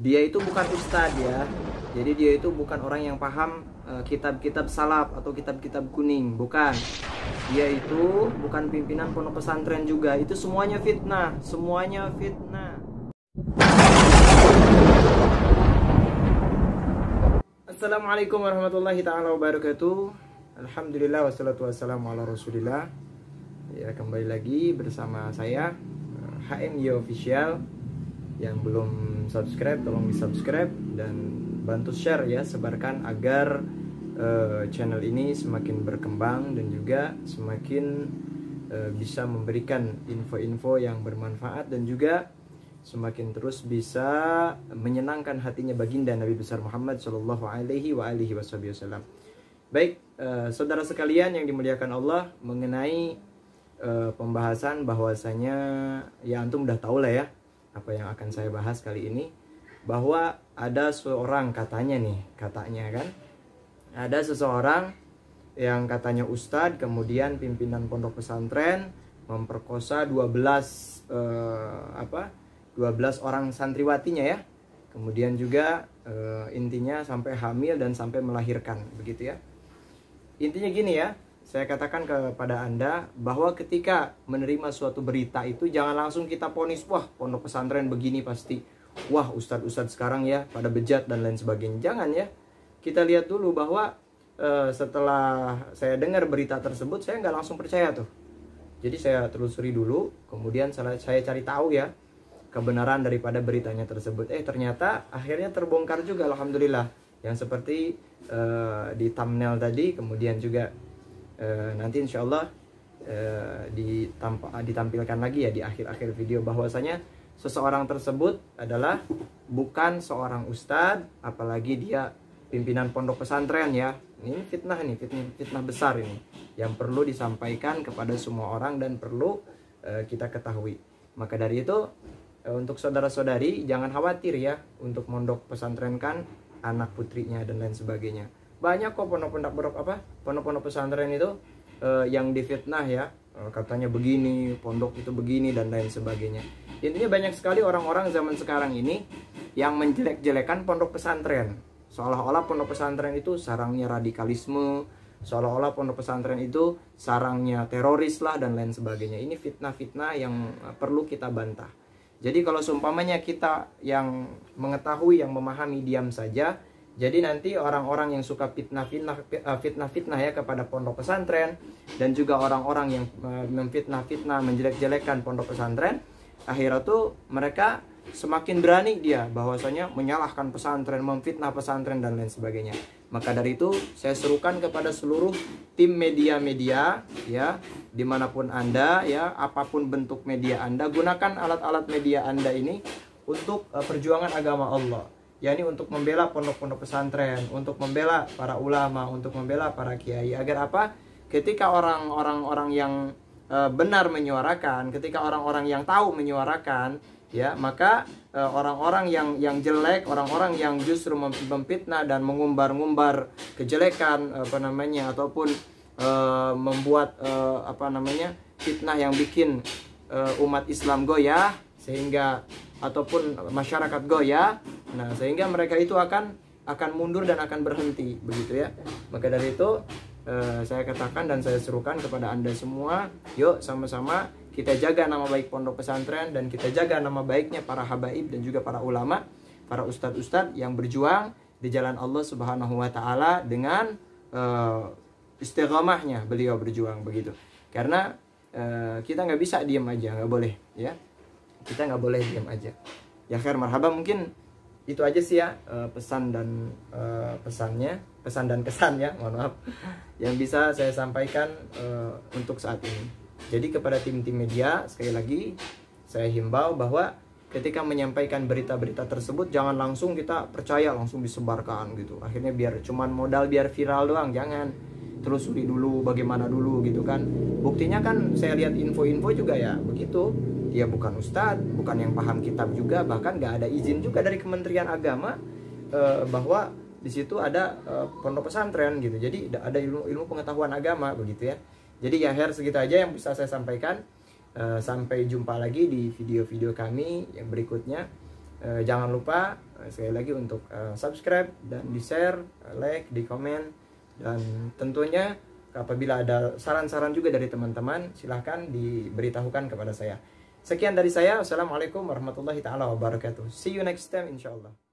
dia itu bukan ustadz ya. Jadi dia itu bukan orang yang paham kitab-kitab salaf atau kitab-kitab kuning, bukan. Dia itu bukan pimpinan pondok pesantren juga. Itu semuanya fitnah, semuanya fitnah. Assalamualaikum warahmatullahi taala wabarakatuh. Alhamdulillah wassalatu wassalamu ala Rasulillah. Ya, kembali lagi bersama saya HMY Official. Yang belum subscribe tolong di subscribe dan bantu share ya, sebarkan agar channel ini semakin berkembang dan juga semakin bisa memberikan info-info yang bermanfaat dan juga semakin terus bisa menyenangkan hatinya baginda Nabi besar Muhammad Shallallahu Alaihi Wasallam. Baik, saudara sekalian yang dimuliakan Allah, mengenai pembahasan bahwasanya ya antum udah tahu lah ya apa yang akan saya bahas kali ini, bahwa ada seorang katanya kan ada seseorang yang katanya ustadz, kemudian pimpinan pondok pesantren memperkosa 12 orang santriwatinya ya, kemudian juga intinya sampai hamil dan sampai melahirkan, begitu ya. Intinya gini ya, saya katakan kepada Anda bahwa ketika menerima suatu berita itu jangan langsung kita ponis, wah pondok pesantren begini pasti, wah ustadz-ustadz sekarang ya pada bejat dan lain sebagainya. Jangan ya, kita lihat dulu bahwa setelah saya dengar berita tersebut saya nggak langsung percaya tuh. Jadi saya telusuri dulu, kemudian saya cari tahu ya kebenaran daripada beritanya tersebut. Ternyata akhirnya terbongkar juga, alhamdulillah, yang seperti di thumbnail tadi, kemudian juga nanti insya Allah ditampilkan lagi ya di akhir-akhir video, bahwasanya seseorang tersebut adalah bukan seorang ustadz, apalagi dia pimpinan pondok pesantren ya. Ini fitnah nih, fitnah besar ini yang perlu disampaikan kepada semua orang dan perlu kita ketahui. Maka dari itu untuk saudara-saudari jangan khawatir ya untuk mondok pesantren kan anak putrinya dan lain sebagainya. Banyak kok pondok-pondok pesantren itu yang difitnah ya, katanya begini, pondok itu begini dan lain sebagainya. Intinya banyak sekali orang-orang zaman sekarang ini yang menjelek-jelekan pondok pesantren, seolah-olah pondok pesantren itu sarangnya radikalisme, seolah-olah pondok pesantren itu sarangnya teroris lah dan lain sebagainya. Ini fitnah-fitnah yang perlu kita bantah. Jadi kalau seumpamanya kita yang mengetahui, yang memahami, diam saja, jadi nanti orang-orang yang suka fitnah ya kepada pondok pesantren dan juga orang-orang yang memfitnah-fitnah, menjelek-jelekan pondok pesantren, akhirnya tuh mereka semakin berani dia bahwasanya menyalahkan pesantren, memfitnah pesantren dan lain sebagainya. Maka dari itu saya serukan kepada seluruh tim media-media ya, dimanapun Anda ya, apapun bentuk media Anda, gunakan alat-alat media Anda ini untuk perjuangan agama Allah. yakni untuk membela pondok-pondok pesantren, untuk membela para ulama, untuk membela para kiai, agar apa? Ketika orang-orang yang benar menyuarakan, ketika orang-orang yang tahu menyuarakan, ya, maka orang-orang yang jelek, orang-orang yang justru memfitnah dan mengumbar-ngumbar kejelekan ataupun membuat fitnah yang bikin umat Islam goyah, sehingga ataupun masyarakat goyah, nah sehingga mereka itu akan mundur dan akan berhenti, begitu ya. Maka dari itu saya katakan dan saya serukan kepada Anda semua, yuk sama-sama kita jaga nama baik pondok pesantren dan kita jaga nama baiknya para habaib dan juga para ulama, para ustadz-ustadz yang berjuang di jalan Allah Subhanahu wa taala dengan istiqamahnya beliau berjuang, begitu. Karena kita nggak bisa diam aja, nggak boleh ya. Kita nggak boleh diam aja. Ya khair marhaba, mungkin itu aja sih ya pesan dan kesannya, mohon maaf, yang bisa saya sampaikan untuk saat ini. Jadi kepada tim-tim media, sekali lagi saya himbau bahwa ketika menyampaikan berita-berita tersebut jangan langsung kita percaya, langsung disebarkan gitu. Akhirnya biar cuman modal biar viral doang, jangan. Telusuri dulu bagaimana dulu gitu kan. Buktinya kan saya lihat info-info juga ya begitu. Dia bukan ustadz, bukan yang paham kitab juga, bahkan nggak ada izin juga dari Kementerian Agama bahwa di situ ada pondok pesantren gitu. Jadi ada ilmu pengetahuan agama, begitu ya. Jadi ya segitu aja yang bisa saya sampaikan. Sampai jumpa lagi di video-video kami yang berikutnya. Jangan lupa sekali lagi untuk subscribe dan di share, like, di komen, dan tentunya apabila ada saran-saran juga dari teman-teman silahkan diberitahukan kepada saya. Sekian dari saya. Wassalamualaikum warahmatullahi taala wabarakatuh. See you next time insyaallah.